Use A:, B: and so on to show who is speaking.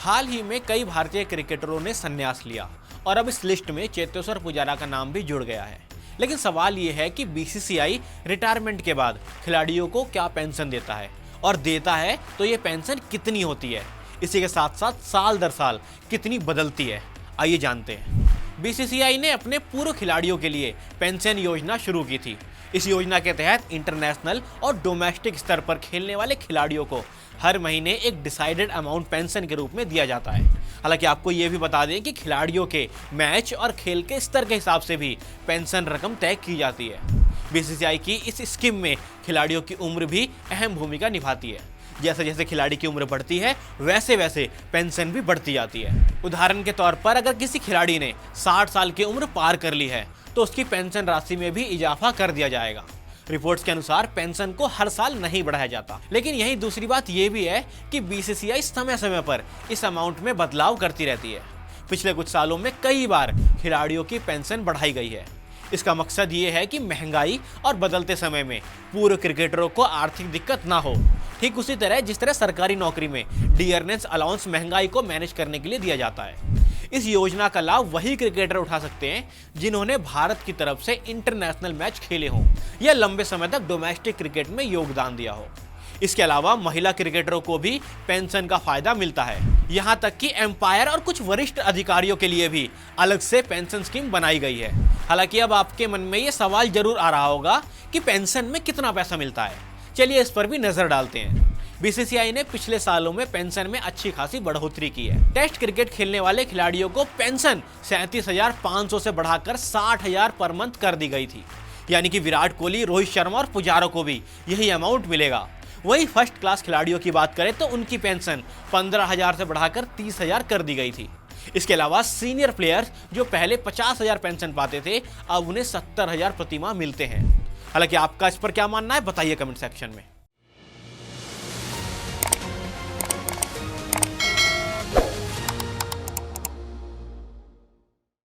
A: हाल ही में कई भारतीय क्रिकेटरों ने संन्यास लिया और अब इस लिस्ट में चेतेश्वर पुजारा का नाम भी जुड़ गया है। लेकिन सवाल ये है कि बीसीसीआई रिटायरमेंट के बाद खिलाड़ियों को क्या पेंशन देता है, और देता है तो ये पेंशन कितनी होती है। इसी के साथ साथ साल दर साल कितनी बदलती है, आइए जानते हैं। बीसीसीआई ने अपने पूर्व खिलाड़ियों के लिए पेंशन योजना शुरू की थी। इस योजना के तहत इंटरनेशनल और डोमेस्टिक स्तर पर खेलने वाले खिलाड़ियों को हर महीने एक डिसाइडेड अमाउंट पेंशन के रूप में दिया जाता है। हालांकि आपको ये भी बता दें कि खिलाड़ियों के मैच और खेल के स्तर के हिसाब से भी पेंशन रकम तय की जाती है। बीसीसीआई की इस स्कीम में खिलाड़ियों की उम्र भी अहम भूमिका निभाती है। जैसे जैसे खिलाड़ी की उम्र बढ़ती है वैसे वैसे पेंशन भी बढ़ती जाती है। उदाहरण के तौर पर अगर किसी खिलाड़ी ने 60 साल की उम्र पार कर ली है तो उसकी पेंशन राशि में भी इजाफा कर दिया जाएगा। रिपोर्ट्स के अनुसार पेंशन को हर साल नहीं बढ़ाया जाता। लेकिन यही दूसरी बात यह भी है कि बीसीसीआई समय समय पर इस अमाउंट में बदलाव करती रहती है। पिछले कुछ सालों में कई बार खिलाड़ियों की पेंशन बढ़ाई गई है। इसका मकसद ये है कि महंगाई और बदलते समय में पूर्व क्रिकेटरों को आर्थिक दिक्कत ना हो। ठीक उसी तरह जिस तरह सरकारी नौकरी में डियरनेस अलाउंस महंगाई को मैनेज करने के लिए दिया जाता है। इस योजना का लाभ वही क्रिकेटर उठा सकते हैं जिन्होंने भारत की तरफ से इंटरनेशनल मैच खेले हों या लंबे समय तक डोमेस्टिक क्रिकेट में योगदान दिया हो। इसके अलावा महिला क्रिकेटरों को भी पेंशन का फायदा मिलता है। यहाँ तक कि एम्पायर और कुछ वरिष्ठ अधिकारियों के लिए भी अलग से पेंशन स्कीम बनाई गई है। हालांकि अब आपके मन में ये सवाल जरूर आ रहा होगा कि पेंशन में कितना पैसा मिलता है। चलिए इस पर भी नजर डालते हैं। बीसीसीआई ने पिछले सालों में पेंशन में अच्छी खासी बढ़ोतरी की है। टेस्ट क्रिकेट खेलने वाले खिलाड़ियों को पेंशन 37,500 से बढ़ाकर 60,000 पर मंथ कर दी गई थी। यानी कि विराट कोहली, रोहित शर्मा और पुजारा को भी यही अमाउंट मिलेगा। वही फर्स्ट क्लास खिलाड़ियों की बात करें तो उनकी पेंशन 15,000 से बढ़ाकर 30,000 कर दी गई थी। इसके अलावा सीनियर प्लेयर्स जो पहले 50,000 पेंशन पाते थे अब उन्हें 70,000 प्रतिमाह मिलते हैं। हालांकि आपका इस पर क्या मानना है बताइए कमेंट सेक्शन में।